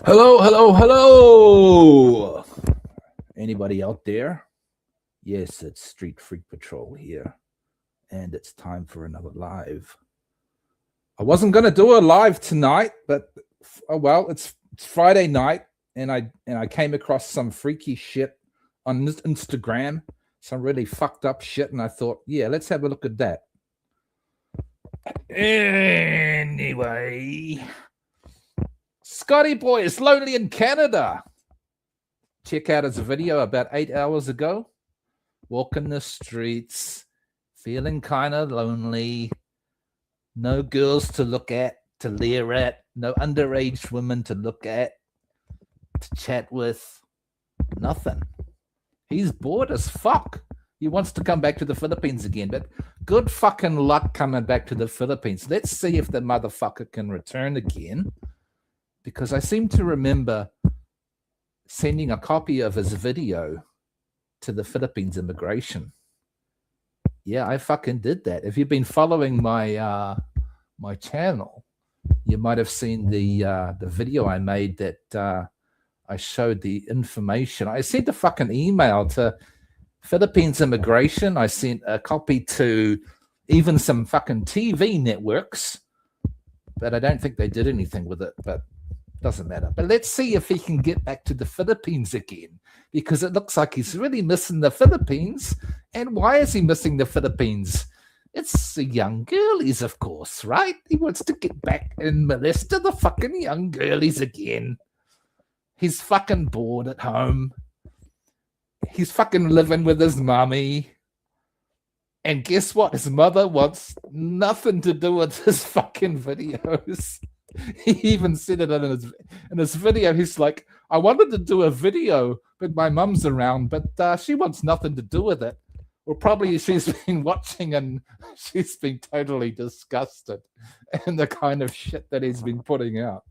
Hello, hello, hello. Anybody out there? Yes, it's Street Freak Patrol here, and it's time for another live. I wasn't going to do a live tonight, but oh well, it's Friday night, and I came across some freaky shit on Instagram, some really fucked up shit, and I thought, yeah, let's have a look at that. Anyway, Scotty Boy is lonely in Canada. Check out his video about 8 hours ago. Walking the streets, feeling kind of lonely. No girls to look at, to leer at. No underage women to look at, to chat with. Nothing. He's bored as fuck. He wants to come back to the Philippines again, but good fucking luck coming back to the Philippines. Let's see if the motherfucker can return again, because I seem to remember sending a copy of his video to the Philippines immigration. Yeah, I fucking did that. If you've been following my my channel, you might have seen the video I made that I showed the information. I sent a fucking email to Philippines immigration. I sent a copy to even some fucking TV networks, but I don't think they did anything with it. But doesn't matter. But let's see if he can get back to the Philippines again, because it looks like he's really missing the Philippines. And why is he missing the Philippines? It's the young girlies, of course, right? He wants to get back and molest the fucking young girlies again. He's fucking bored at home. He's fucking living with his mummy. And guess what? His mother wants nothing to do with his fucking videos. He even said it in his video. He's like, I wanted to do a video, but my mum's around, but she wants nothing to do with it. Or probably she's been watching and she's been totally disgusted and the kind of shit that he's been putting out.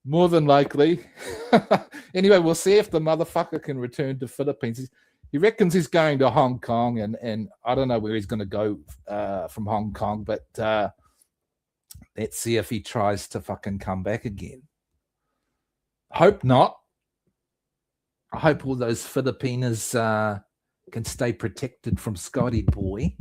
More than likely. Anyway, we'll see if the motherfucker can return to Philippines. He reckons he's going to Hong Kong, and I don't know where he's going to go from Hong Kong, but let's see if he tries to fucking come back again. Hope not. I hope all those Filipinas can stay protected from Scotty Boy,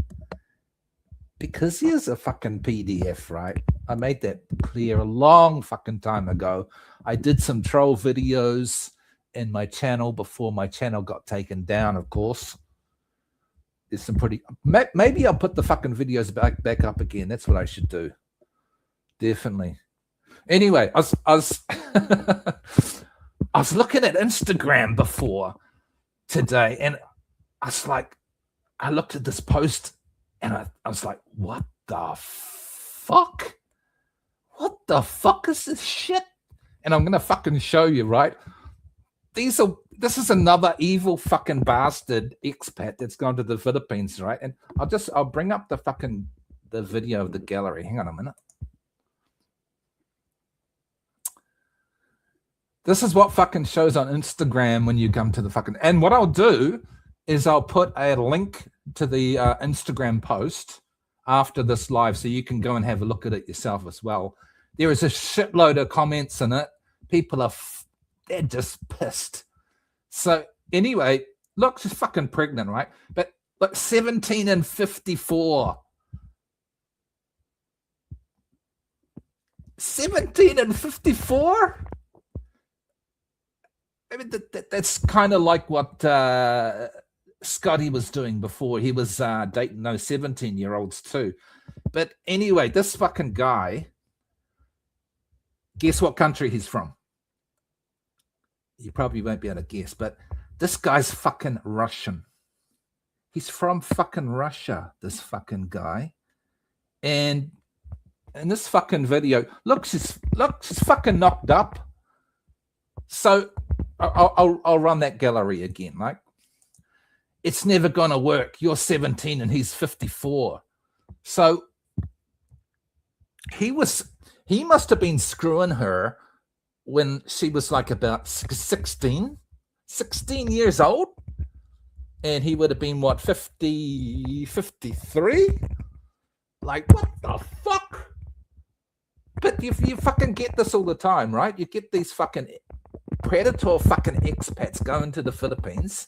because here's a fucking PDF, right? I made that clear a long fucking time ago. I did some troll videos in my channel before my channel got taken down, of course. There's some pretty... Maybe I'll put the fucking videos back up again. That's what I should do. Definitely. Anyway, I was I was looking at Instagram before today, and I was like, I looked at this post, and I was like, what the fuck? What the fuck is this shit? And I'm gonna fucking show you, right? This is another evil fucking bastard expat that's gone to the Philippines, right? And I'll bring up the video of the gallery. Hang on a minute. This is what fucking shows on Instagram when you come to the fucking... And what I'll do is I'll put a link to the Instagram post after this live, so you can go and have a look at it yourself as well. There is a shitload of comments in it. People they're just pissed. So anyway, look, she's fucking pregnant, right? But look, 17 and 54. 17 and 54? I mean, that's kind of like what Scotty was doing before. He was dating those 17-year-olds too. But anyway, this fucking guy, guess what country he's from? You probably won't be able to guess, but this guy's fucking Russian. He's from fucking Russia, this fucking guy. And in this fucking video, look, she's fucking knocked up. So I'll run that gallery again, right? It's never going to work. You're 17 and he's 54. So he must have been screwing her when she was like about 16 years old. And he would have been, what, 53? Like, what the fuck? But it. You fucking get this all the time, right? You get these fucking predator fucking expats going to the Philippines,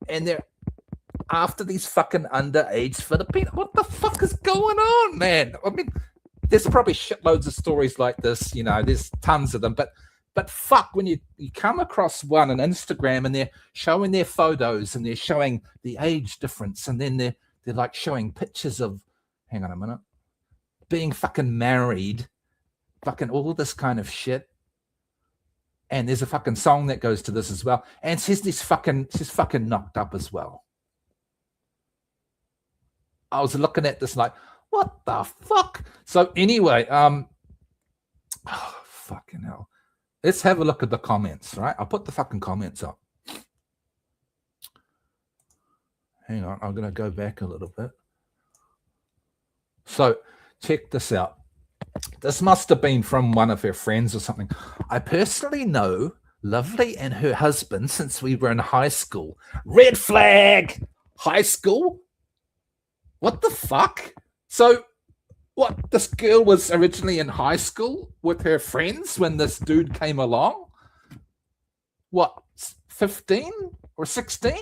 and they're after these fucking underage Filipinos. What the fuck is going on, man? I mean, there's probably shitloads of stories like this, you know, there's tons of them, but fuck, when you come across one on Instagram and they're showing their photos and they're showing the age difference, and then they're like showing pictures of, hang on a minute, being fucking married, fucking all this kind of shit. And there's a fucking song that goes to this as well. And she's fucking knocked up as well. I was looking at this like, what the fuck? So anyway, oh, fucking hell. Let's have a look at the comments, right? I'll put the fucking comments up. Hang on, I'm going to go back a little bit. So check this out. This must have been from one of her friends or something. I personally know Lovely and her husband since we were in high school. Red flag! High school? What the fuck? So, what? This girl was originally in high school with her friends when this dude came along? What, 15 or 16?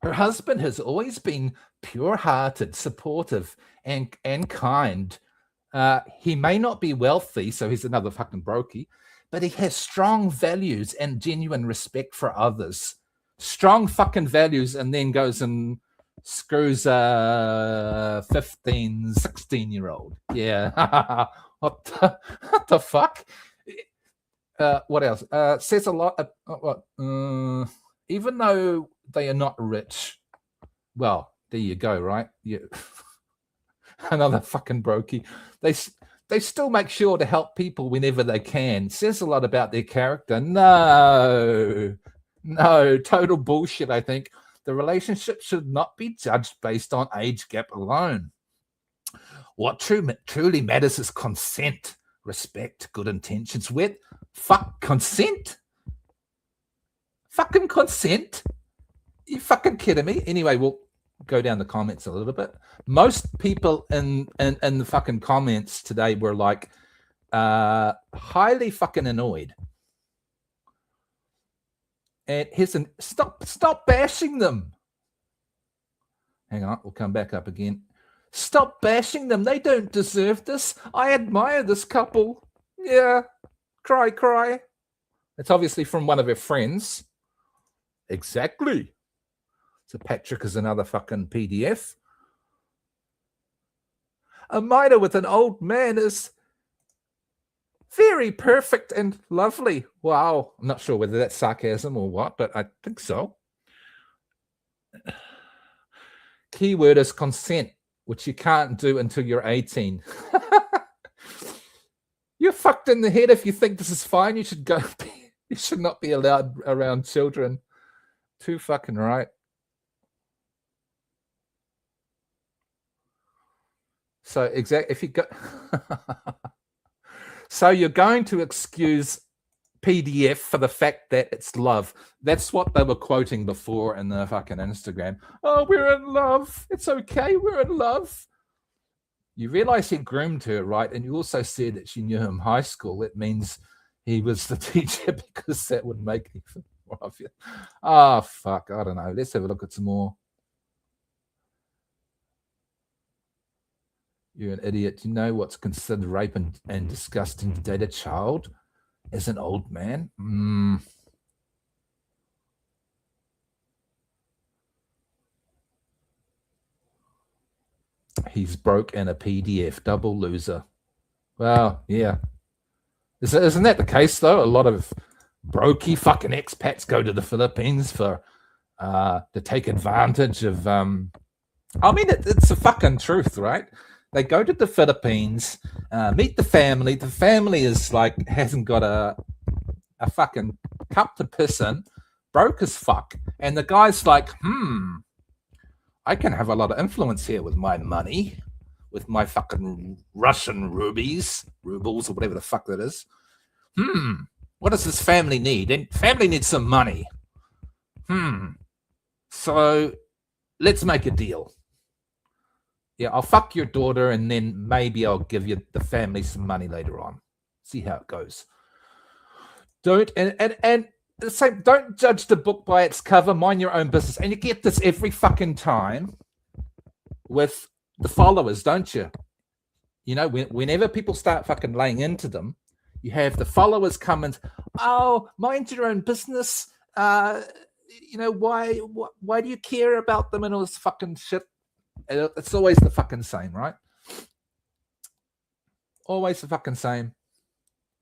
Her husband has always been pure-hearted, supportive, and kind. He may not be wealthy, so he's another fucking brokey, but he has strong values and genuine respect for others. Strong fucking values, and then goes and screws a 15, 16-year-old. Yeah. what the fuck? What else? Says a lot. Even though they are not rich, well, there you go, right? Yeah. Another fucking brokey. They still make sure to help people whenever they can. Says a lot about their character. No, total bullshit, I think. The relationship should not be judged based on age gap alone. What truly matters is consent, respect, good intentions. With fuck consent? Fucking consent? You fucking kidding me? Anyway, we'll go down the comments a little bit. Most people in the fucking comments today were like highly fucking annoyed. And here's an stop bashing them. Hang on, we'll come back up again. Stop bashing them. They don't deserve this. I admire this couple. Yeah. Cry. It's obviously from one of her friends. Exactly. So Patrick is another fucking PDF. A miter with an old man is very perfect and lovely. Wow. I'm not sure whether that's sarcasm or what, but I think so. Keyword is consent, which you can't do until you're 18. You're fucked in the head if you think this is fine. You should go. You should not be allowed around children. Too fucking right. So if you go, so you're going to excuse PDF for the fact that it's love. That's what they were quoting before in the fucking Instagram. Oh, we're in love. It's okay. We're in love. You realize he groomed her, right? And you also said that she knew him in high school. It means he was the teacher because that would make even more of you. Oh, fuck. I don't know. Let's have a look at some more. You're an idiot. You know what's considered rape and disgusting to date a child as an old man? He's broke and a PDF. Double loser. Well, yeah. Isn't that the case, though? A lot of brokey fucking expats go to the Philippines for to take advantage of... I mean, it's a fucking truth, right? They go to the Philippines, meet the family. The family is like, hasn't got a fucking cup to piss in, broke as fuck. And the guy's like, I can have a lot of influence here with my money, with my fucking Russian rubles, or whatever the fuck that is. What does this family need? And family needs some money. So let's make a deal. Yeah, I'll fuck your daughter, and then maybe I'll give you the family some money later on. See how it goes. Don't and the same. Don't judge the book by its cover. Mind your own business. And you get this every fucking time with the followers, don't you? You know, whenever people start fucking laying into them, you have the followers come and, oh, mind your own business. You know, why do you care about them and all this fucking shit? It's always the fucking same, right? Always the fucking same.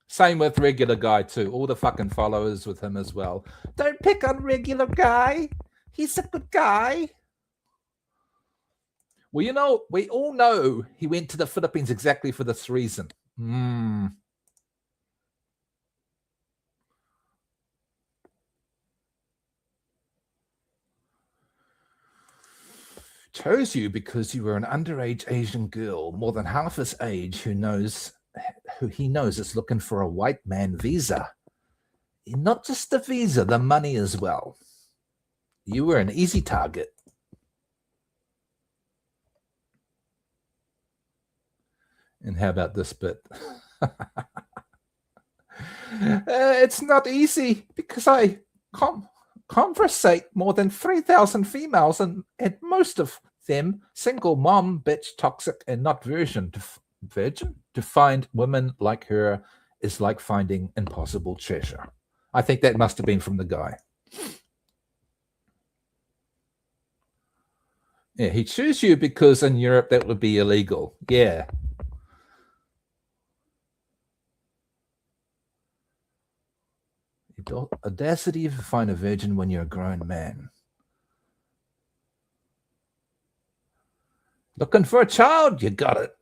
Same with regular guy too. All the fucking followers with him as well. Don't pick on regular guy. He's a good guy. Well, you know, we all know he went to the Philippines exactly for this reason. Chose you because you were an underage Asian girl, more than half his age, who he knows is looking for a white man visa. Not just the visa, the money as well. You were an easy target. And how about this bit? It's not easy because I conversate more than 3,000 females, and most of them single mom, bitch, toxic, and not virgin. To find women like her is like finding impossible treasure. I think that must have been from the guy. Yeah, he chose you because in Europe that would be illegal. Yeah. Audacity to find a virgin when you're a grown man. Looking for a child? You got it.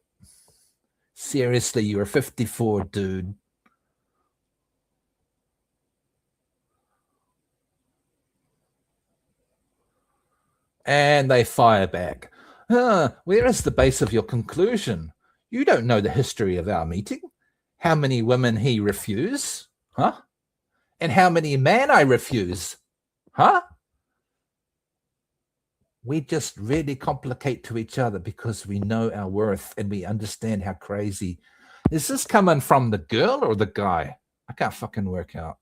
Seriously, you're 54, dude. And they fire back. Where is the base of your conclusion? You don't know the history of our meeting. How many women he refused? Huh? And how many men I refuse? Huh? We just really complicate to each other because we know our worth and we understand how crazy. Is this coming from the girl or the guy? I can't fucking work out.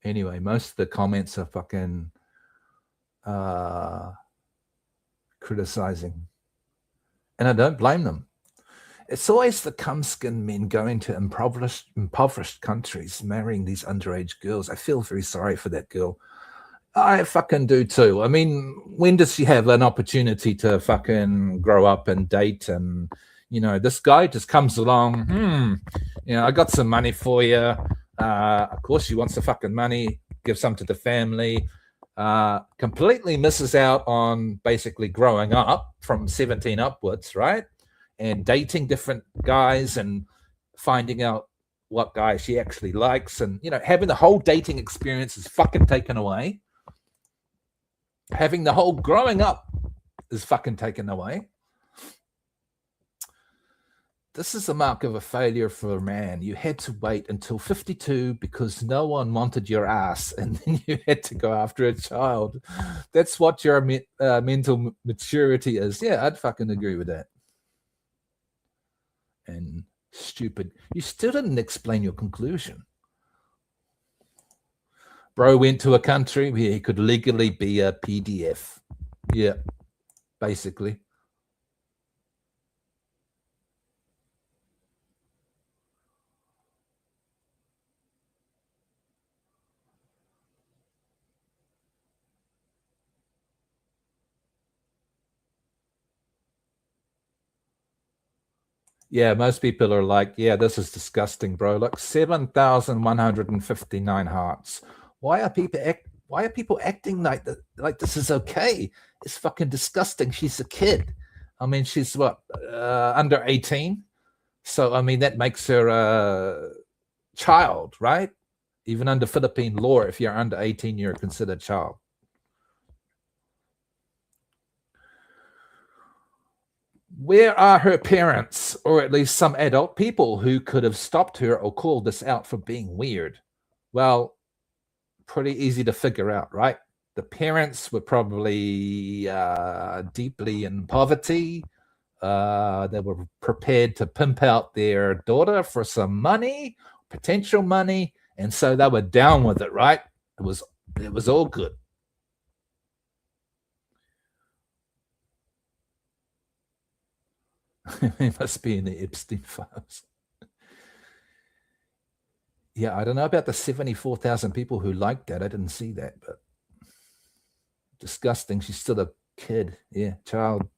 Anyway, most of the comments are fucking criticizing. And I don't blame them. It's always the cum-skin men going to impoverished countries, marrying these underage girls. I feel very sorry for that girl. I fucking do too. I mean, when does she have an opportunity to fucking grow up and date? And, you know, this guy just comes along, you know, I got some money for you. Of course, she wants the fucking money, give some to the family. Completely misses out on basically growing up from 17 upwards, right? And dating different guys and finding out what guy she actually likes. And, you know, having the whole dating experience is fucking taken away. Having the whole growing up is fucking taken away. This is the mark of a failure for a man. You had to wait until 52 because no one wanted your ass, and then you had to go after a child. That's what your mental maturity is. Yeah, I'd fucking agree with that. And stupid. You still didn't explain your conclusion. Bro went to a country where he could legally be a PDF. Yeah, basically. Yeah, most people are like, yeah, this is disgusting, bro. Look, 7,159 hearts. Why are people acting like that? Like this is okay? It's fucking disgusting. She's a kid. I mean, she's what, under 18? So I mean, that makes her a child, right? Even under Philippine law, if you're under 18, you're considered a child. Where are her parents, or at least some adult people who could have stopped her or called this out for being weird? Well, pretty easy to figure out, right? The parents were probably deeply in poverty. They were prepared to pimp out their daughter for some money, potential money, and so they were down with it, right? It was all good. It must be in the Epstein files. Yeah, I don't know about the 74,000 people who liked that. I didn't see that, but disgusting. She's still a kid. Yeah, child.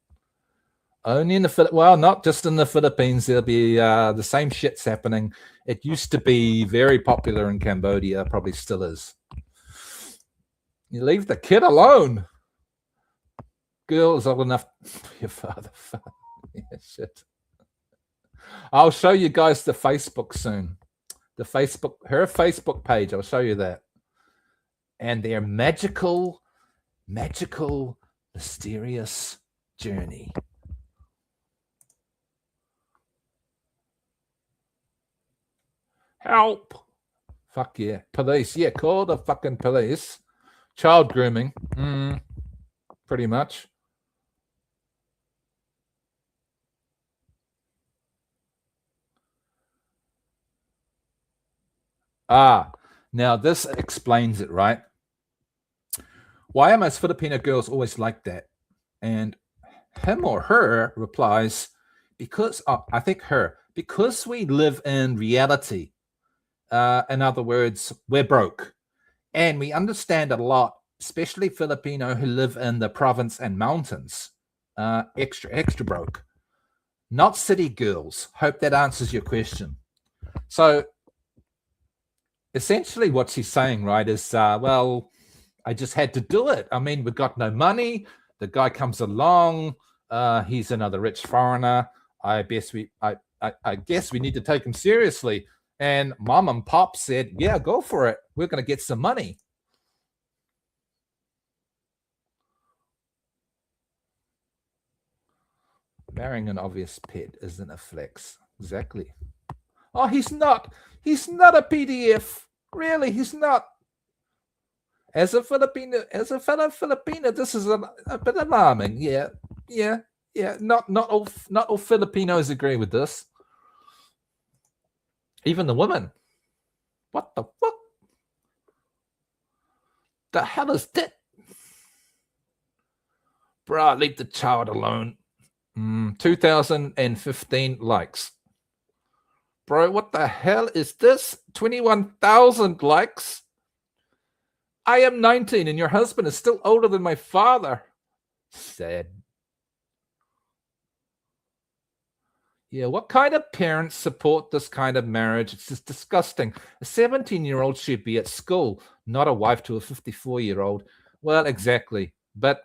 Only in the well, not just in the Philippines. There'll be the same shit's happening. It used to be very popular in Cambodia, probably still is. You leave the kid alone. Girl is old enough for your father. Yeah, shit. I'll show you guys the Facebook soon. Her Facebook page. I'll show you that. And their magical, mysterious journey. Help. Fuck yeah. Police. Yeah, call the fucking police. Child grooming. Pretty much. Now this explains it, right? Why are most Filipino girls always like that? And him or her replies, because I think her, because we live in reality. In other words, we're broke. And we understand a lot, especially Filipino who live in the province and mountains. Extra broke. Not city girls. Hope that answers your question. So essentially what she's saying, right, is, well, I just had to do it. I mean, we've got no money. The guy comes along. He's another rich foreigner. I guess we need to take him seriously. And mom and pop said, yeah, go for it. We're going to get some money. Marrying an obvious pet isn't a flex. Exactly. Oh, he's not. He's not a PDF. Really, he's not. As a fellow Filipino, this is a bit alarming. Yeah. Not all Filipinos agree with this. Even the women. What the fuck? The hell is that? Bruh, leave the child alone. 2015 likes. Bro, what the hell is this? 21,000 likes? I am 19 and your husband is still older than my father. Sad. Yeah, what kind of parents support this kind of marriage? It's just disgusting. A 17-year-old should be at school, not a wife to a 54-year-old. Well, exactly. But,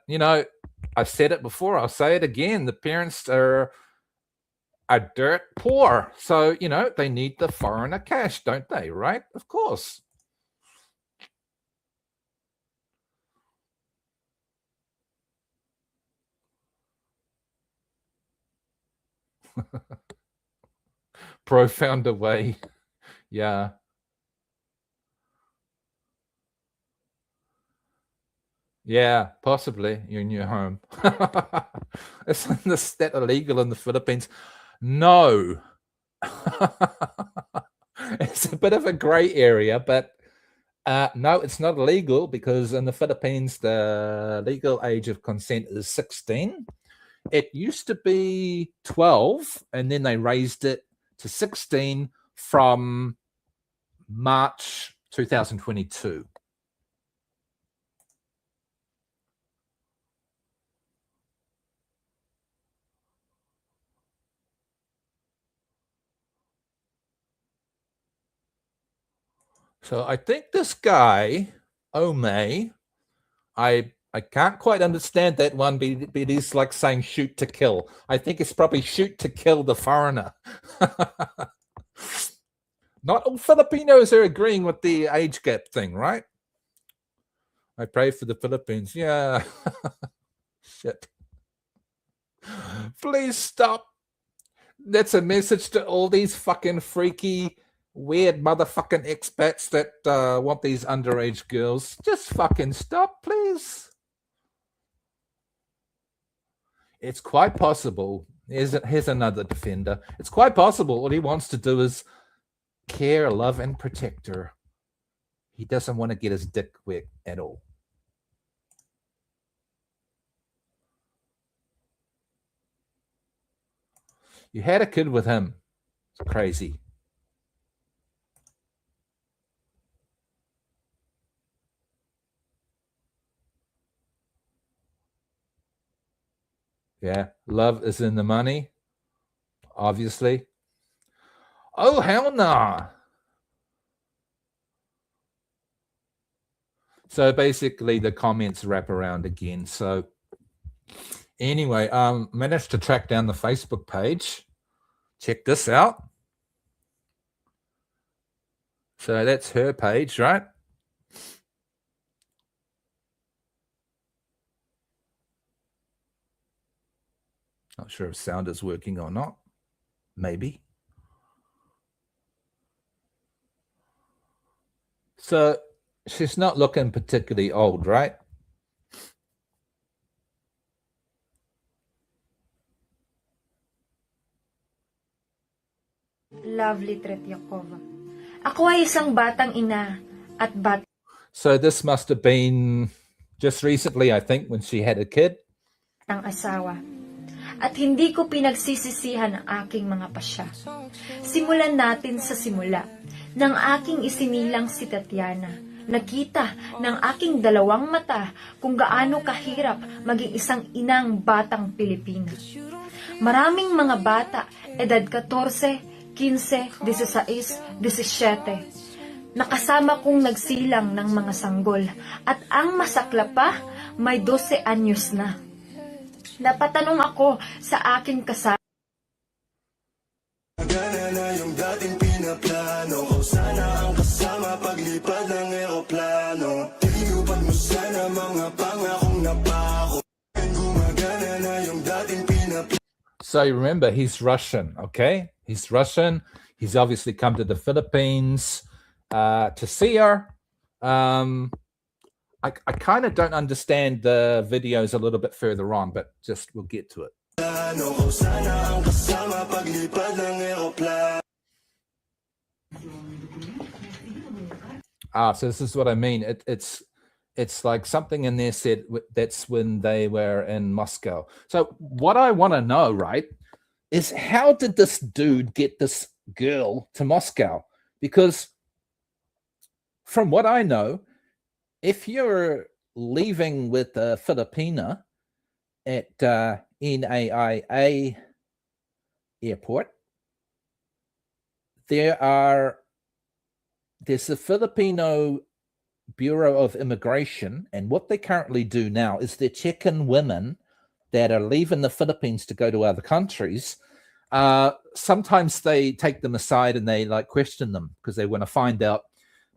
I've said it before. I'll say it again. The parents are dirt poor. So, they need the foreigner cash, don't they? Right? Of course. Pro found a way. Yeah. Yeah, possibly your new home. Isn't that illegal in the Philippines? No. It's a bit of a gray area, but no, it's not illegal because in the Philippines, the legal age of consent is 16. It used to be 12, and then they raised it to 16 from March 2022. So I think this guy, Omei, I can't quite understand that one, but it is like saying shoot to kill. I think it's probably shoot to kill the foreigner. Not all Filipinos are agreeing with the age gap thing, right? I pray for the Philippines. Yeah. Shit. Please stop. That's a message to all these fucking freaky, weird motherfucking expats that want these underage girls. Just fucking stop, please. It's quite possible. Here's another defender. It's quite possible all he wants to do is care, love, and protect her. He doesn't want to get his dick wet at all. You had a kid with him. It's crazy. Yeah, love is in the money, obviously. Oh, hell nah. So basically the comments wrap around again. So anyway, managed to track down the Facebook page. Check this out. So that's her page, right? Not sure if sound is working or not. Maybe. So she's not looking particularly old, right? Lovely Tretyakova. Ako ay isang batang ina at So this must have been just recently, I think, when she had a kid. Batang asawa. At hindi ko pinagsisisihan ang aking mga pasya. Simulan natin sa simula. Nang aking isinilang si Tatiana, nakita ng aking dalawang mata kung gaano kahirap maging isang inang batang Pilipina. Maraming mga bata, edad 14, 15, 16, 17, nakasama kong nagsilang ng mga sanggol at ang masakla pa, may 12 anyos na. Napatanong ako sa aking kasama. Gana na yung dating pinaplano ko, sana ang kasama paglipad ng eroplano. Tinupad mo sana mga pangakong napako. Gumagana na yung dating pinaplano. So remember, he's Russian, okay? He's Russian. He's obviously come to the Philippines to see her. I kind of don't understand the videos a little bit further on, but just we'll get to it. So this is what I mean. It's like something in there said that's when they were in Moscow. So what I want to know, right, is how did this dude get this girl to Moscow? Because from what I know, if you're leaving with a Filipina at NAIA airport, there's the Filipino Bureau of Immigration, and what they currently do now is they're checking women that are leaving the Philippines to go to other countries. Sometimes they take them aside and they like question them because they want to find out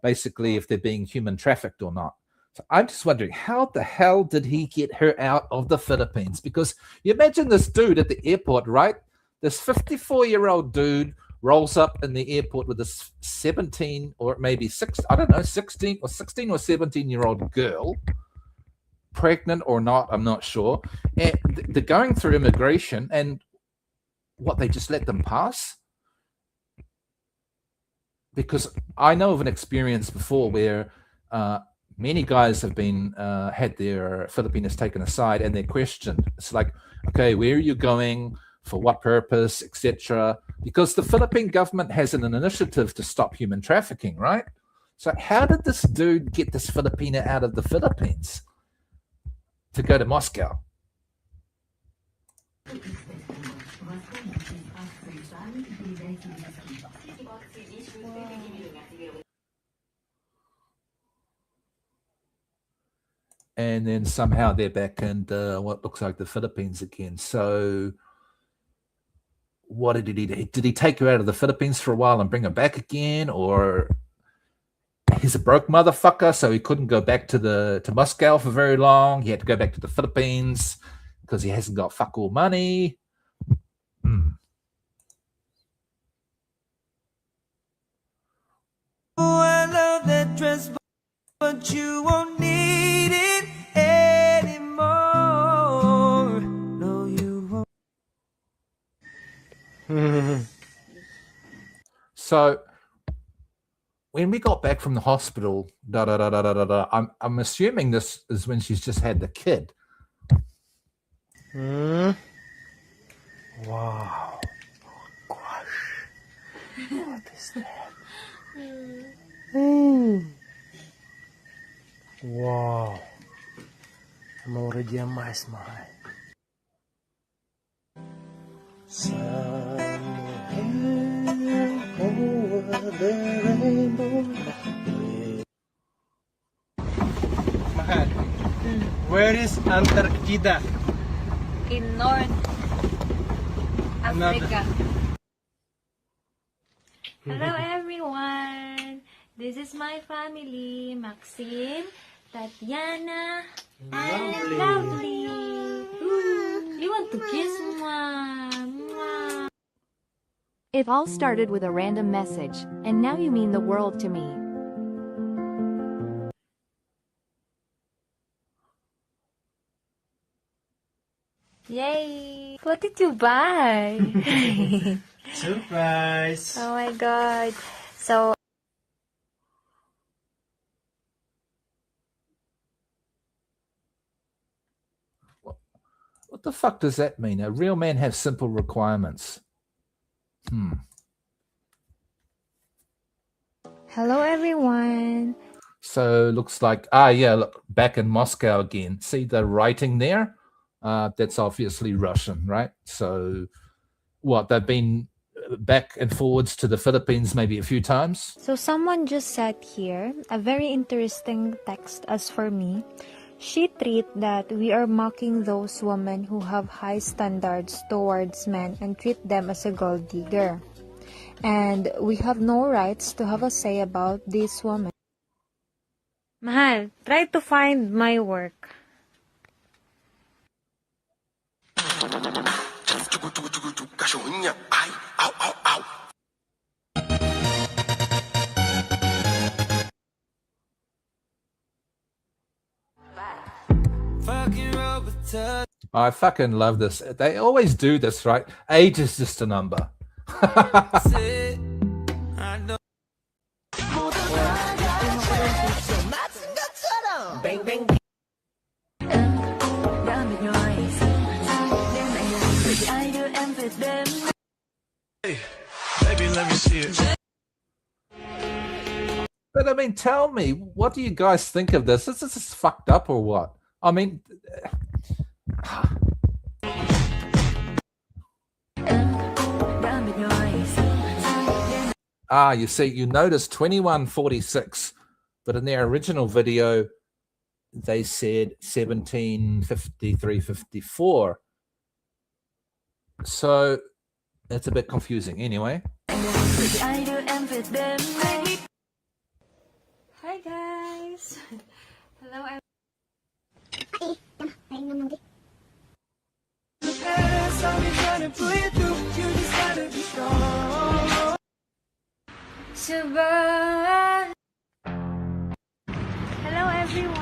basically if they're being human trafficked or not. So I'm just wondering, how the hell did he get her out of the Philippines? Because you imagine this dude at the airport, right? This 54-year-old dude rolls up in the airport with this 17 or maybe 16 or 17-year-old girl, pregnant or not, I'm not sure. And they're going through immigration, and what, they just let them pass? Because I know of an experience before where many guys have been had their Filipinas taken aside and they're questioned. It's like, okay, where are you going? For what purpose, etc. Because the Philippine government has an initiative to stop human trafficking, right? So how did this dude get this Filipina out of the Philippines to go to Moscow? And then somehow they're back in what looks like the Philippines again. So what did he do? Did he take her out of the Philippines for a while and bring her back again? Or he's a broke motherfucker, so he couldn't go back to Moscow for very long. He had to go back to the Philippines. because he hasn't got fuck all money. Mm. Oh, I love that dress, but you won't need it anymore. No, you won't. So when we got back from the hospital, I'm assuming this is when she's just had the kid. Wow. Gosh. What is that? Wow. I'm already amazed, mahal. Somewhere over the rainbow. Mahal, where is Antarctica? In North Africa. Hello everyone! This is my family, Maxine, Tatiana, and Lovely. You want to kiss Mwah? It all started with a random message, and now you mean the world to me. Yay! What did you buy? Surprise! Oh my god. So, What the fuck does that mean? A real man has simple requirements. hello everyone. So looks like, look, back in Moscow again. See the writing there? That's obviously Russian, right? So what, they've been back and forwards to the Philippines maybe a few times? So someone just said here, a very interesting text as for me. She treat that we are mocking those women who have high standards towards men and treat them as a gold digger. And we have no rights to have a say about these women. Mahal, try to find my work. Fucking rubber touch. I fucking love this. They always do this, right? Age is just a number. I know. Baby, let me see it. But I mean, tell me, what do you guys think of this? Is this fucked up or what? I mean, you see, you notice 2146, but in their original video, they said 1753-54. So it's a bit confusing. Anyway. Hi guys. Hello everyone. Hello everyone.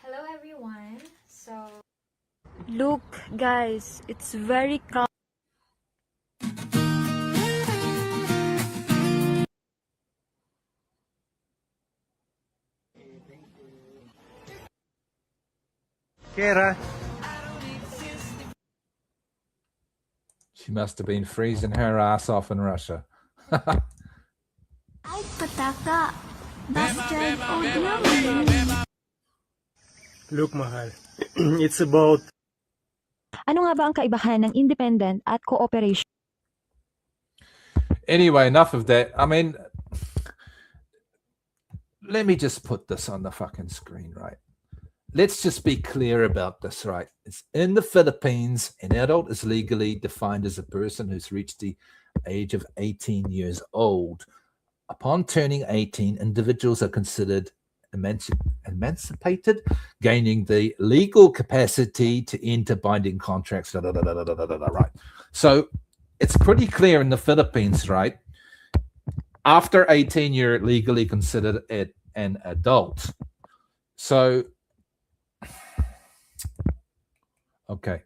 Hello everyone. So look guys, it's very calm. Kira. She must have been freezing her ass off in Russia. Ay, pataka. Bastard audio. Look, mahal. It's about... Ano nga ba ang kaibahan ng independent at cooperation? Anyway, enough of that. I mean, let me just put this on the fucking screen, right? Let's just be clear about this, right? It's in the Philippines, an adult is legally defined as a person who's reached the age of 18 years old. Upon turning 18, individuals are considered emancipated, gaining the legal capacity to enter binding contracts. Right. So it's pretty clear in the Philippines, right? After 18, you're legally considered an adult. So, okay,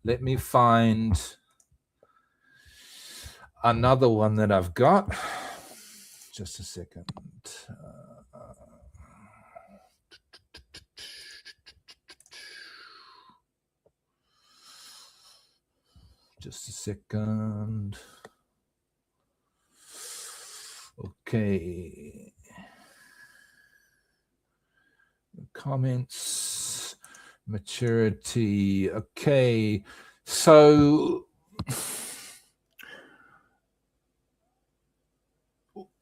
let me find another one that I've got. Just a second. Just a second. Okay. Comments, maturity. Okay. So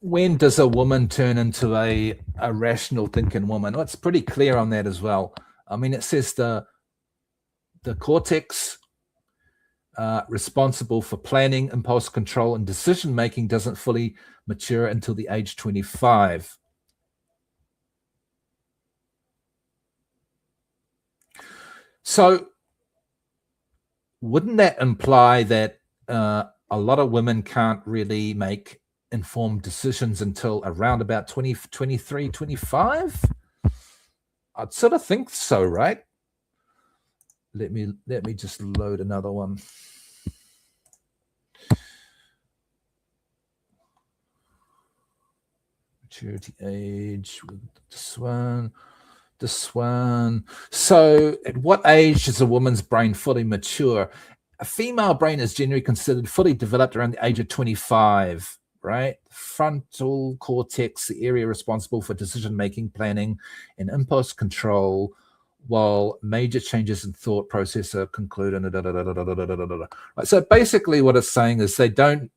when does a woman turn into a rational thinking woman? Well, it's pretty clear on that as well. I mean, it says the cortex responsible for planning, impulse control, and decision making doesn't fully mature until the age 25. So wouldn't that imply that a lot of women can't really make informed decisions until around about 20, 23, 25? I'd sort of think so, right? Let me just load another one. Maturity age with this one. So at what age is a woman's brain fully mature? A female brain is generally considered fully developed around the age of 25, right? Frontal cortex, the area responsible for decision-making, planning, and impulse control, while major changes in thought process are concluded. Right, so basically what it's saying is they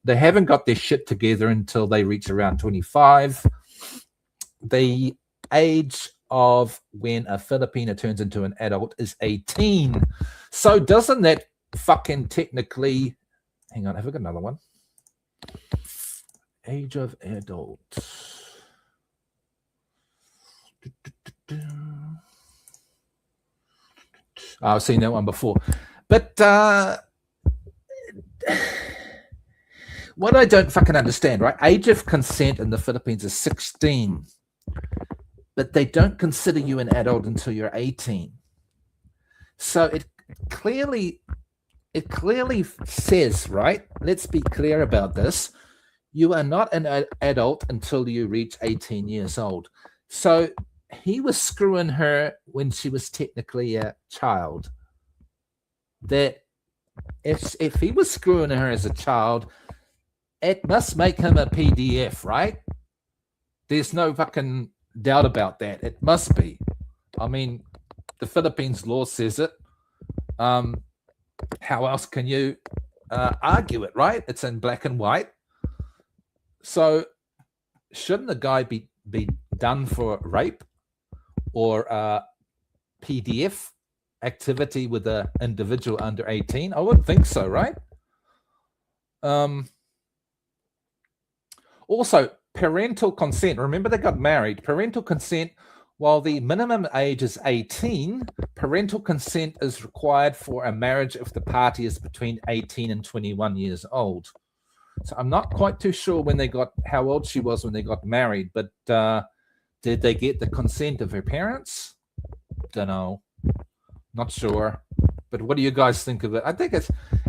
haven't got their shit together until they reach around 25. The age of when a Filipina turns into an adult is 18. So doesn't that fucking technically, hang on, have I got another one? Age of adult. I've seen that one before. But what I don't fucking understand, right? Age of consent in the Philippines is 16. But they don't consider you an adult until you're 18. So it clearly says, right? Let's be clear about this. You are not an adult until you reach 18 years old. So he was screwing her when she was technically a child. That if he was screwing her as a child, it must make him a PDF, right? There's no fucking doubt about that. It must be. I mean, the Philippines law says it. How else can you argue it, right? It's in black and white. So shouldn't the guy be done for rape or PDF activity with an individual under 18? I wouldn't think so, right? Also, parental consent. Remember, they got married. Parental consent, while the minimum age is 18, parental consent is required for a marriage if the party is between 18 and 21 years old. So I'm not quite too sure how old she was when they got married, but did they get the consent of her parents? Don't know. Not sure. But what do you guys think of it? I think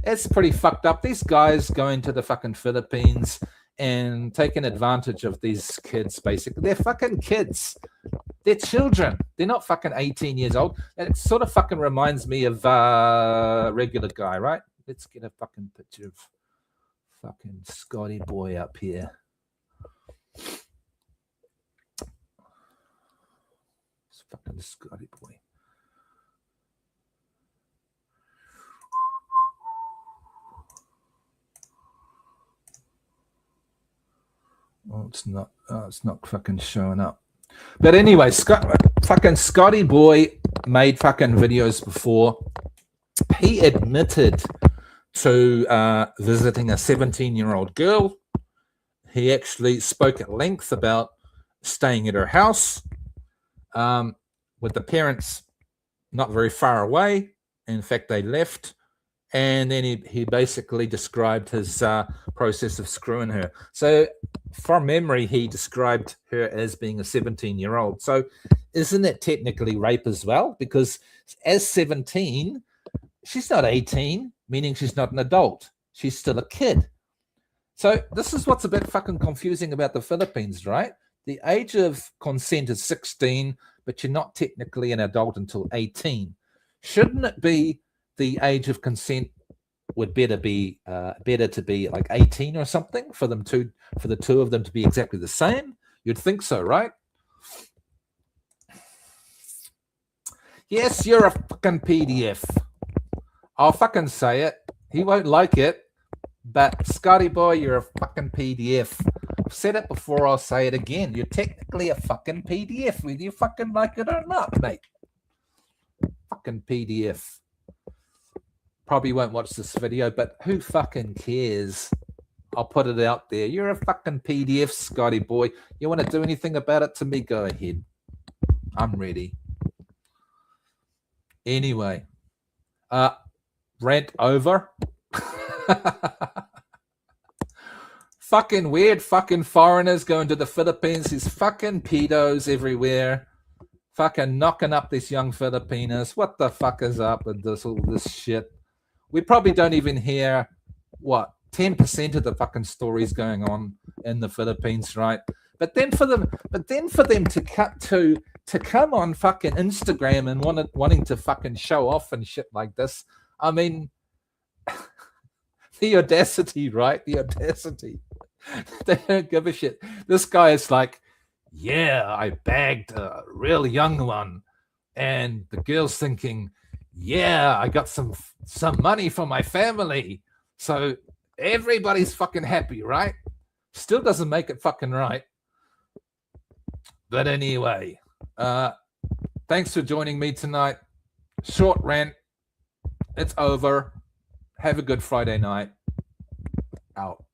it's pretty fucked up. These guys going to the fucking Philippines and taking advantage of these kids, basically. They're fucking kids. They're children. They're not fucking 18 years old. And it sort of fucking reminds me of a regular guy, right? Let's get a fucking picture of fucking Scotty boy up here. It's fucking Scotty boy. Oh, it's not fucking showing up. But anyway, fucking Scotty boy made fucking videos before. He admitted to visiting a 17-year-old girl. He actually spoke at length about staying at her house. with the parents not very far away. In fact, they left. And then he basically described his process of screwing her. So from memory, he described her as being a 17-year-old. So isn't it technically rape as well? Because as 17, she's not 18, meaning she's not an adult. She's still a kid. So this is what's a bit fucking confusing about the Philippines, right? The age of consent is 16, but you're not technically an adult until 18. Shouldn't it be the age of consent would better to be like 18 or something for the two of them to be exactly the same? You'd think so, right? Yes, you're a fucking PDF. I'll fucking say it. He won't like it, but Scotty boy, you're a fucking PDF. I've said it before, I'll say it again. You're technically a fucking PDF, whether you fucking like it or not, mate. Fucking PDF. Probably won't watch this video, but who fucking cares? I'll put it out there. You're a fucking PDF, Scotty boy. You want to do anything about it to me? Go ahead. I'm ready. Anyway, rant over. Fucking weird fucking foreigners going to the Philippines. There's fucking pedos everywhere. Fucking knocking up these young Filipinos. What the fuck is up with all this shit? We probably don't even hear, 10% of the fucking stories going on in the Philippines, right? But then for them to come on fucking Instagram and wanting to fucking show off and shit like this, I mean, the audacity, right? The audacity. They don't give a shit. This guy is like, yeah, I bagged a real young one, and the girl's thinking, yeah, I got some money for my family. So everybody's fucking happy, right? Still doesn't make it fucking right. But anyway, thanks for joining me tonight. Short rant. It's over. Have a good Friday night. Out.